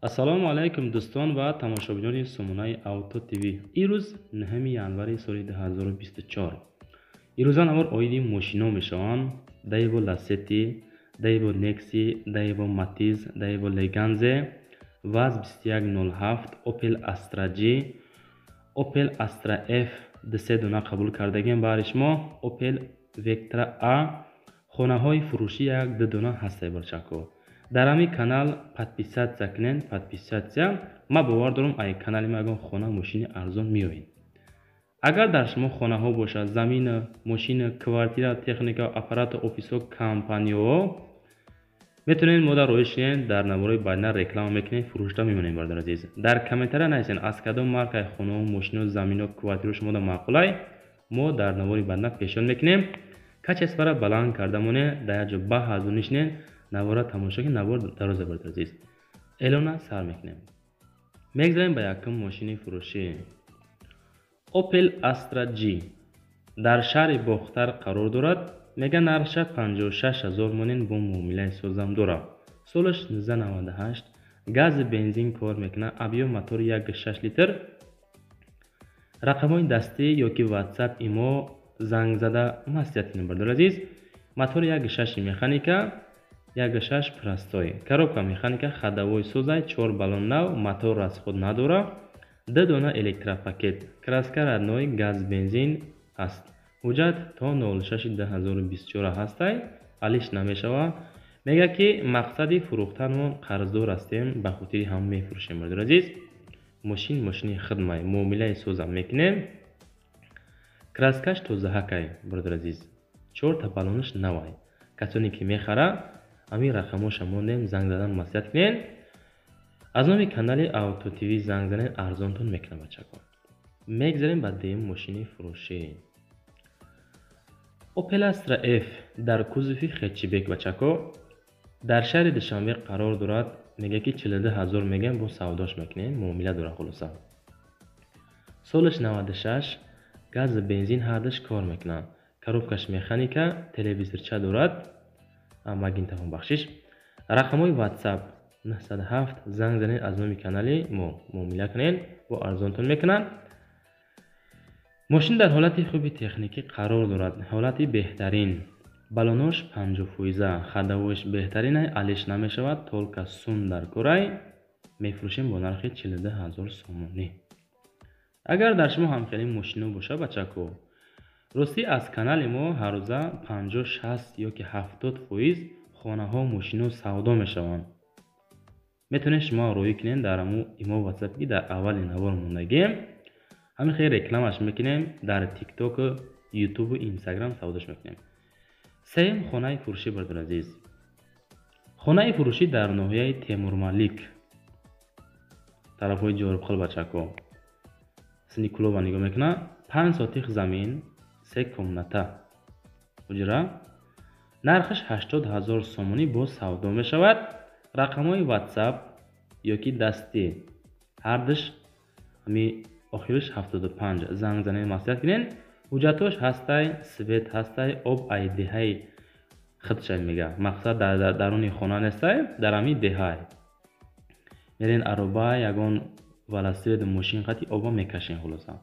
ассалому алайкум дӯстон ва тамошобинони сомонаи Auto TV. Ирӯз 9 январи соли 2024. Ирӯза навор оиди мошино мешаванд. Daewoo Lacetti, Daewoo Nexi, Daewoo Matiz, Daewoo Leganze, Vaz 2107, Opel Astra G, Opel Astra F се дона қабул кардагем баъри шумо, Opel Vectra A, хонаҳои фурӯши як ду дона ҳастай барчако. дар ҳамин канал подписатсия кунед, подписатсия. Ма бовар дорам ай канали ма ягон хона мошини арзон меёбед. агар дар шумо хонаҳо бошад, замина, мошина, квартира, техника, аппарата, офисҳо, компанияҳо, метавонед мо дар роиш дар навораи баъдина реклама мекунед, фурӯшда мемонем бардор азиз. дар комментария нависед аз кадом маркаи хонаҳо, мошино, замино, квартира шумо дар маъқулай, мо дар навораи баъдина пешон мекунем. качесвара баланд карда монед, дар як ҷо баҳазу нишнед, навора тамошо ки навор дароза бардор азиз. эълона сар мекунем. мегзарем ба якум мошини фурӯшӣ. Opel Astra G дар шаҳри Бохтар қарор дорад. мега нархша 56000 монен бо муомилаи созам дорад. солаш 1998, гази бензин кор мекунад, объем мотори 1.6 литр. рақамҳои дастӣ ёки WhatsApp имо занг зада маслиҳат кунем бардор азиз. мотори 1.6 механика, 1.6 простой, коробка механика, ходовой созай, 4 баллон нав, мотор расход надорад, 2 дона электропакет, краска родной, газ бензин аст. ҳуҷҷат то 06/2024 ҳастай, алиш намешавад. мега ки мақсади фурӯхтанмон қарздор ҳастем, ба хотири ҳам мефурӯшем бардор азиз. мошини хидмай, муомилаи созам мекунем. краскаш тозаҳакай бардор азиз, 4 та баллонаш навай. касоне ки мехара ҳамин рақамоша мондем, занг задан маслиҳат кунед. аз номи канали Auto TV занг занед, арзонтон мекунам бачако. мегзарем ба дуюм мошини фурӯшӣ. Opel Astra F дар кузуфи хечибек бачако, дар шаҳри Душанбе қарор дорад. мега ки 42000 мегем, бо савдош мекунем, муомила дора хулоса. солаш 96, газ бензин ҳардаш кор мекунад, коробкаш механика, телевизорча дорад, магнитофон бахшиш. рақамҳои WhatsApp 907, занг занед, аз номи канали мо муомила кунед, бо арзонтон мекунад. мошин дар ҳолати хуби техникӣ қарор дорад, ҳолати беҳтарин, баллонош 50%, ходовоиш беҳтаринай, алиш намешавад, толка сун дар корай. мефурӯшем бо нархи 42000 сомонӣ. агар дар шумо ҳам хеле мошино боша бачако, рости аз канали мо ҳаррӯза 50-60 ёки 70% хонаҳо, мошино савдо мешаванд. метавонед шумо роӣ кунед дар имо WhatsApp ки дар аввали навор мондагем. ҳамин хеле рекламаш мекунем, дар TikTok, YouTube, Instagram савдош мекунем. сеюм хонаи фурӯшӣ бардор азиз. хонаи фурӯшӣ дар ноҳияи Темурмалик, тарафҳои ҷорибқил бачако, Сникулова нигоҳ мекунад. 5 сотих замин, 3 комната, ҳуҷра. нархаш 80000 сомонӣ бо савдо мешавад. рақамҳои WhatsApp ёки дастӣ ҳардаш ҳами охираш 75, занг занед, маслиҳат кунед. ҳуҷҷатош ҳастай, свет ҳастай, об ай деҳаи хидшай мега. мақсад дар даруни хона нестай, дар ҳамин деҳай мерен ароба ягон велосипед мошин қати оба мекашен хулоса.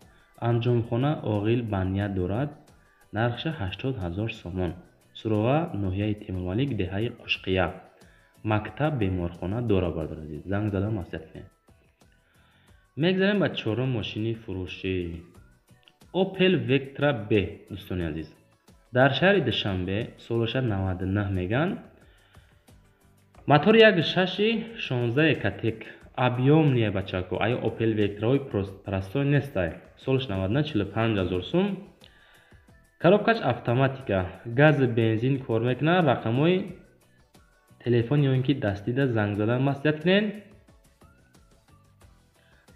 анҷомхона оғил баня дорад. нархша 80000 сомон. суроға ноҳияи Темурмалик, деҳаи Қушқия. мактаб, беморхона дора бардор азиз. занг зада маслиҳат кунед. мегзарем ба чорум мошини фурӯшӣ. Opel Vectra B дӯстони азиз. дар шаҳри Душанбе, солаша 99 меган. мотори 1.6 16 катек, объем ния бачако. ай Opel Vectra-ҳои простой нестай. солаш 99, 45000 сум. коробкаш автоматика, гази бензин кор мекунад. рақамҳои телефон ё ин ки дастида занг зада маслиҳат кунед.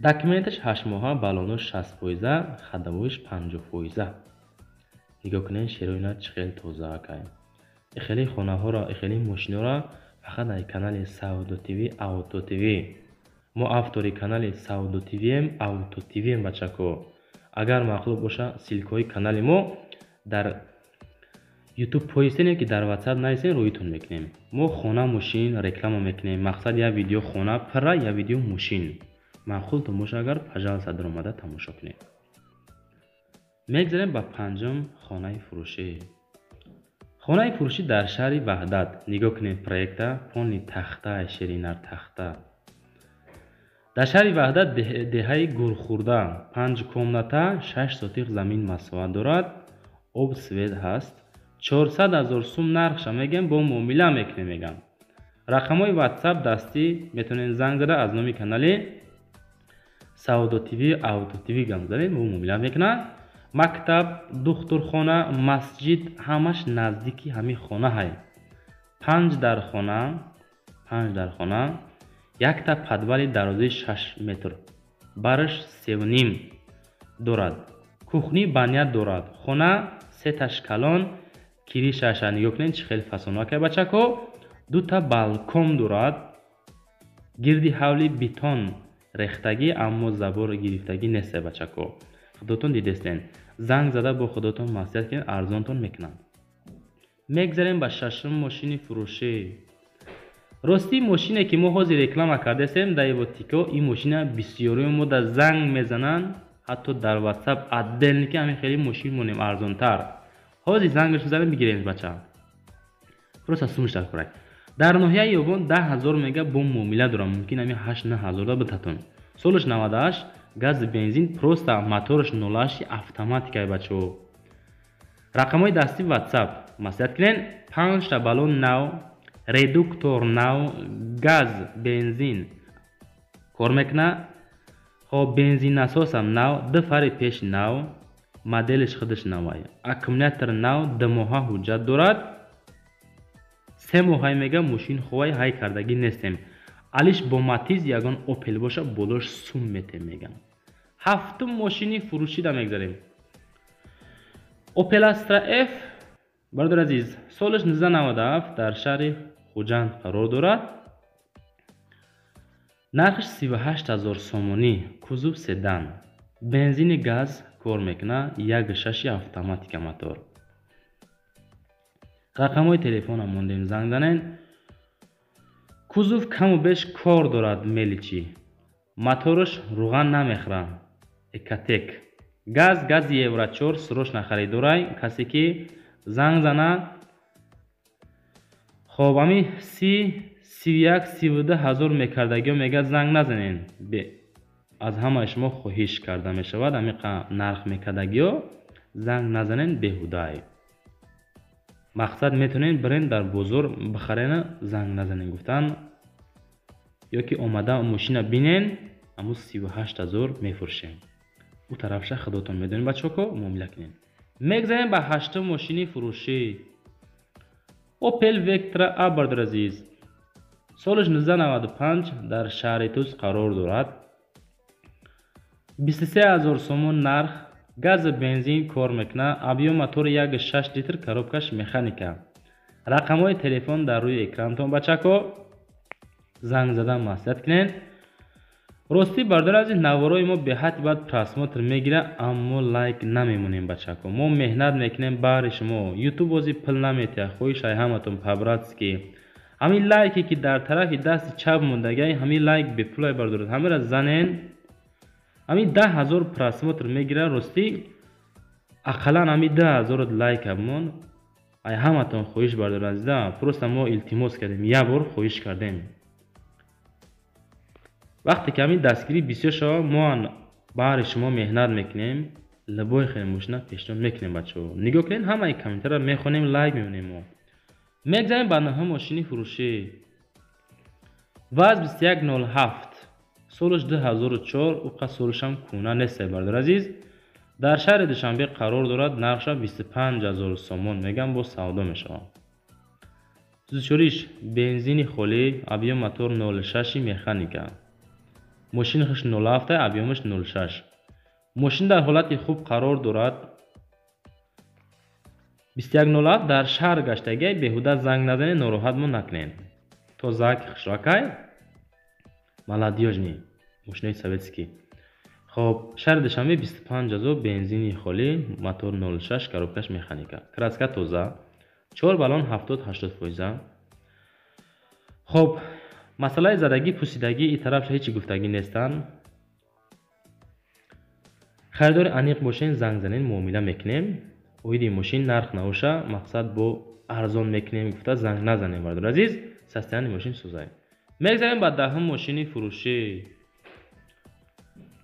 документаш 8 моҳа, баллонош 60%, ходовоиш 50%. нигоҳ кунед шероина чӣ хел тозаакай. ихели хонаҳоро, ихели мошиноро фақат дар канали Saudo TV, Auto TV. мо автори канали Saudo TV ем, Auto TV ем бачако. агар маъқул боша, силкҳои канали мо дар ютуб поистенем ки дар ватсап наистен рӯитон мекунем. мо хона мошин реклама мекунем. мақсад я видео хона пара я видео мошин. маъқултон боша агар пажалса даромада тамошо кунем. мегзарем ба панҷум хонаи фурӯшӣ. хонаи фурӯшӣ дар шаҳри ваҳдат. нигоҳ кунед проекта пони тахта ширинар тахта. дар шаҳри ваҳдат деҳаи гурхӯрда 5 комната 6 сотиқ замин масоҳат дорад. об свет ҳаст. 400 000 сум нархша мегем, бо муомила мекунем мегам. рақамҳои ватсап дастӣ метавонед занг зада аз номи канали Саудо ТВ Авто ТВ ганг занед, бо муомила мекунад. мактаб, духтурхона, масҷид ҳамаш наздики ҳамин хона ҳай. 5 дар хона, якта падвали дарозаи 6 метр, бараш 3.5 дорад. кухни баня дорад. хона 3 ташкалон, киришаша нигоҳ кунед чӣ хел фасонакай бачако. 2 та балкон дорад. гирди ҳавли бетон рехтагӣ, аммо забор гирифтагӣ нестай бачако. худотон дидестен. занг зада бо худотон маслиҳат кунед, арзонтон мекунанд. мегзарем ба шашум мошини фурӯшӣ. рости мошине ки мо ҳозир реклама кардесем дар ивотико, ин мошина бисёриҳо мода занг мезананд, ҳатто дар ватсап отделни ки ҳамин хели мошин монем арзонтар. ҳозир зангаш мезанем бигирем бача. просто сумшта курак. дар ноҳияи ёбон 10 000 мега бо муомила дорам. мумкин ҳамин 8-9 000 да битатон. солаш 98, газ бензин, просто мотораш 08 автоматикай бачо. рақамҳои дастӣ ватсап маслиҳат кунед. 5 та балон нав, редуктор нав, газ бензин кор мекуна. хоб бензинасосам нав, 2 фари пеш нав, моделиш худаш навай. аккумулятор нав, 2 моҳа ҳуҷҷат дорад. 3 моҳай мега мошин хувай ҳай кардагӣ нестем. алиш бо матиз ягон опел боша болош сум метем мегам. ҳафтум мошини фурӯшида мегзарем. опел астра ф, бародари азиз, солаш 1997 дар шаҳри хуҷанд қарор дорад. нархш 38 000 сомонӣ. кузов седан, бензини газ кор мекуна, 1.6 автоматика мотор. рақамҳои телефонам мондем, занг занед. кузов каму беш кор дорад, меличи. мотораш руған намехӯра, экотек. гази евро 4 срочно харидорай. касе ки занг занад, хоб ами 31-32 ҳазор мекардагиҳо мега занг назанед. аз ҳамаи шумо хоҳиш карда мешавад, ами нарх мекардагиҳо занг назанед, беҳудай. мақсад метавонед бирен дар бозор бихарена, занг назанед гуфтан, ё ки омада мошина бинен, аммо 38 000 мефурӯшем. у тарафша худотон медонед бачако, муомила кунед. мегзарем ба 8-ум мошини фурӯшӣ. опел вектра а, бародари азиз, солаш 1995 дар шаҳри туз қарор дорад. 23 000 сомон нарх. газ бензин кор мекуна. объем мотори 1.6 литр, коробкаш механика. рақамҳои телефон дар рӯи экрантон бачако, занг зада маслиҳат кунед. рости бародари азиз, наворои мо беҳад бад просмотр мегира, аммо лайк намемонем бачако. мо меҳнат мекунем баҳри шумо. ютуб бози пил наметиҳад. хоҳишай ҳаматон по-братски, ҳамин лайке ки дар тарафи дасти чап мондагай, ҳамин лайк бепулай бардоред, ҳамира занен. ҳамин 10 000 просмотр мегира. рости ақаллан ҳамин 10 000 лайк амон. ай ҳаматон хоҳиш бардоред азиза, просто мо илтимос кардем, як бор хоҳиш кардем. вақте ки ҳамин дастгирӣ бисёр шава, мо баҳри шумо меҳнат мекунем, либои хеле мошина пешниҳод мекунем бачаҳо. нигоҳ кунед, ҳамаи комментарро мехонем, лайк мемонем. мо мегзарем ба 9-ум мошини фурӯшӣ. ваз 2107, солаш 2004, уқа солашам кӯна нестай бародари азиз. дар шаҳри душанбе қарор дорад. нархша 25 000 сомон мегам, бо савдо мешавам. зучориш бензини холӣ, объем мотор 0.6 механика. мошини хиш 07, объемаш 0.6. мошин дар ҳолати хуб қарор дорад. 2107 дар шаҳр гаштагиай, беҳуда занг назанед, нороҳат мо накунед. тозак хишракай, молодёжни мошинаи советский. хоб шаҳри душанбе 25 000, бензини холӣ, мотор 0.6, коробкаш механика. краска тоза. 4 балон 70-80%. خب مسئله زدگی پوسیدگی این طرف هیچ گفتگی نیستن. خریدار انیق باشین زنگ زنین معامله میکنیم. اویدی ماشین نرخ نوشه مقصد با ارزان میکنیم گفته زنگ نزنیم برادر عزیز. سستیانی ماشین سوزای میگذاریم بعد دهم ماشینی فروشی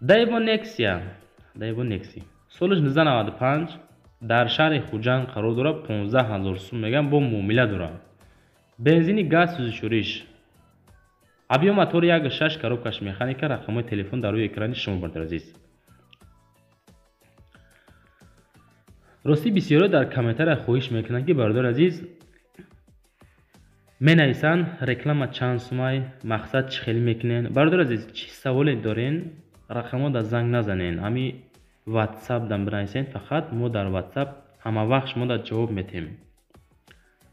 دایو نکسی سالش 1995 در شهر خوجند قرار داره. 15000 سوم میگم با معامله داره. بنزینی گاز سوزشوریش ابیو موتور 1.6 коробкаш механика. рақамҳои телефон дар рӯи экрани шумо бародар азиз. рости бисёре дар комментария хоҳиш мекунанд ки бародар азиз менависанд реклама чанд сумай мақсад чӣ хеле мекунен. бародар азиз чӣ саволе дорен рақамҳо дар занг назанен. ҳами ватсап дар бинависен. фақат мо дар ватсап ҳама вақт шумо дар ҷавоб метем.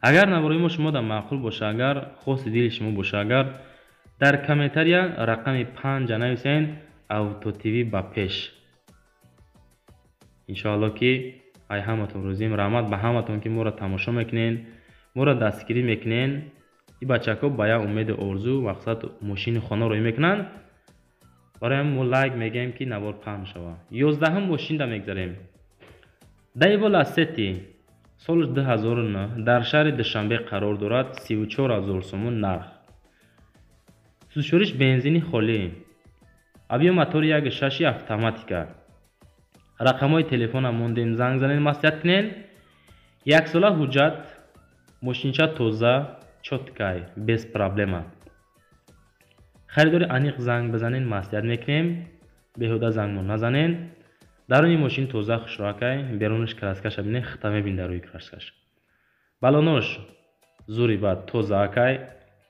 агар навораи мо шумо дар маъқул боша, агар хоси дили шумо боша, агар дар комментария рақами 5 нависен авто тв ба пеш. иншоалло ки ай ҳаматон рӯзим раҳмат ба ҳаматон ки моро тамошо мекунен, моро дастгирӣ мекунен. ин бачаҳко ба як умеди орзу мақсад мошини хонаро мекунанд. барои мо лайк мегем ки навор паҳн шава. 11 мошин да мегзарем. Daewoo Lacetti солиш 2009 дар шаҳри Душанбе қарор дорад. 34000 сомон нарх. сӯзшориш бензини холӣ. авио мотори 1.6 автоматика. рақамҳои телефонам мондем занг занен маслиҳат кунен. 1 сола ҳуҷҷат. мошинча тоза чоткай без проблема. харидори аниқ занг бизанен маслиҳат мекунем. беҳуда зангмо назанен. даруни мошин тоза хушроакай. беруниш краскаша бинен хита мебин дар рӯи краскаш. балонош зури бад тоза акай.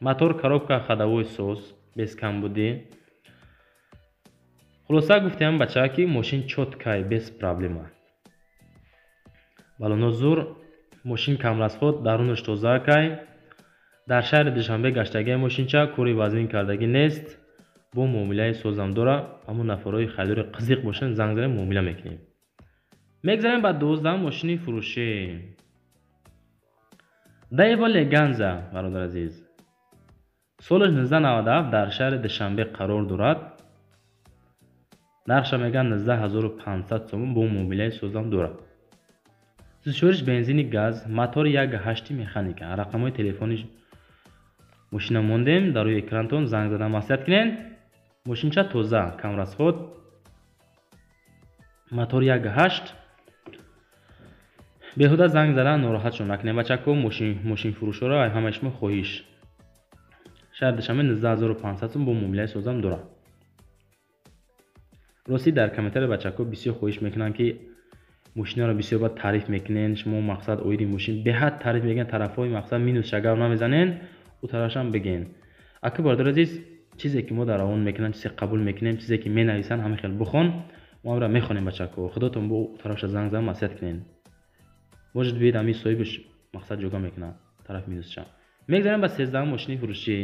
мотор коробка ходовой сос без камбудӣ. хулоса гуфтем бача ки мошин чоткай без проблема. балонош зур мошин камрасход дарунаш тоза акай. дар шаҳри Душанбе гаштагии мошинча кори вазнин кардаги нест. бо муомилаи созам дора. аммо нафарои харидори қызиқ бошанд занг занем муомила мекунем. мегзарем ба 12 мошини фурӯшӣ. Daewoo Leganza бародар азиз. солиш 1997 дар шаҳри Душанбе қарор дорад. нархша меган 19500 сомон бо муомилаи созам дорад. сӯзшориш бензини газ, мотори 1.8 механика. рақамҳои телефони мошина мондем дар рӯи экрантон занг зада маслиҳат кунен. мошинча тоза камрасход. мотор 1.8. беҳуда занг зада нороҳатшон накунем бачако. мошин фурӯшора ай ҳамаи шумо хоҳиш. шаҳри Душанбе 19500 сом бо муомилаи созам дорад. рости дар комментария бачако бисёр хоҳиш мекунанд ки мошинаро бисёр бад таъриф мекунен. шумо мақсад оиди мошин беҳад таъриф мекунен. тарафҳои мақсад минус шагар намезанен. ӯ тарафшам бигем. ака бародар азиз чизе ки мо дар равон мекунем, чизе қабул мекунем, чизе ки менависанд ҳама хел бухон. мо амра мехонем бачако. худотон бо тарафша занг зан маслиҳат кунен. может биед ами соҳибиш мақсад ҷога мекунад. тараф минусша. мегзарем ба 13 мошини фурӯшӣ.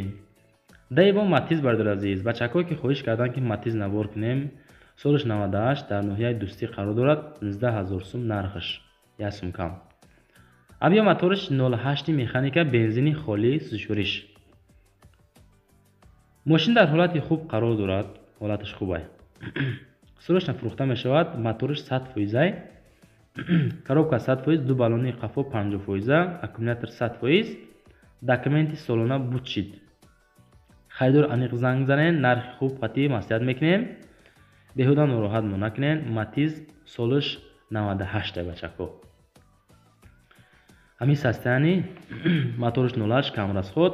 Daewoo Matiz бародар азиз. бачакое ки хоҳиш кардан ки Matiz навор кунем. солиш 98 дар ноҳияи Дӯстӣ қарор дорад. 19000 сум нархаш. 1 сум кам. авио моториш 08 механика бензини холӣ сӯзшориш. мошин дар ҳолати хуб қарор дорад. ҳолаташ хубай. сурашна фурӯхта мешавад. моториш 100%. коробка 100%. ду балони қафо 50%. аккумулятор 100%. документи солона будшид. харидор аниқ занг занен. нархи хуб қатъӣ маслиҳат мекунем. беҳуда нороҳат мо накунен. Matiz солиш 98 бачако. ҳамин састани моториш 08 камрасход.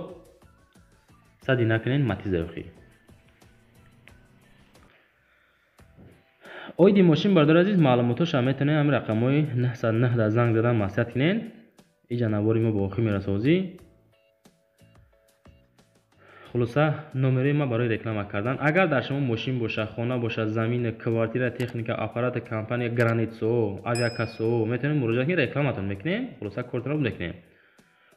сади накунен Matiz охӣ. оиди мошин бародар азиз маълумотоша метавонед ҳамин рақамҳои 909 дар занг задан маслиҳат кунен. иҷа навори мо ба охир мерасозӣ. хулоса номерои ма барои реклама кардан. агар дар шумо мошин боша, хона боша, замин, квартира, техника, аппарати компания, границо, авиакасо метавонед муроҷиат кунед, рекламатон мекунем. хулоса кортро мекунем.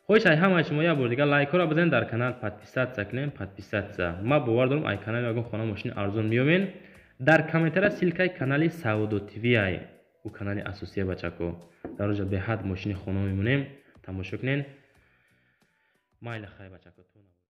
хоҳиш ай ҳамаи шумо як бор дигар лайкҳоро бизанед, дар канал подписатсия кунем. подписатсия. ма бовар дорам ай канали ягон хона мошини арзон меёбен. дар комментария ссилкаи канали Saudo TV ай. ӯ канали асосие бачако. дар оҷа беҳад мошини хона мемонем. тамошо кунед. майли хай бачакатон.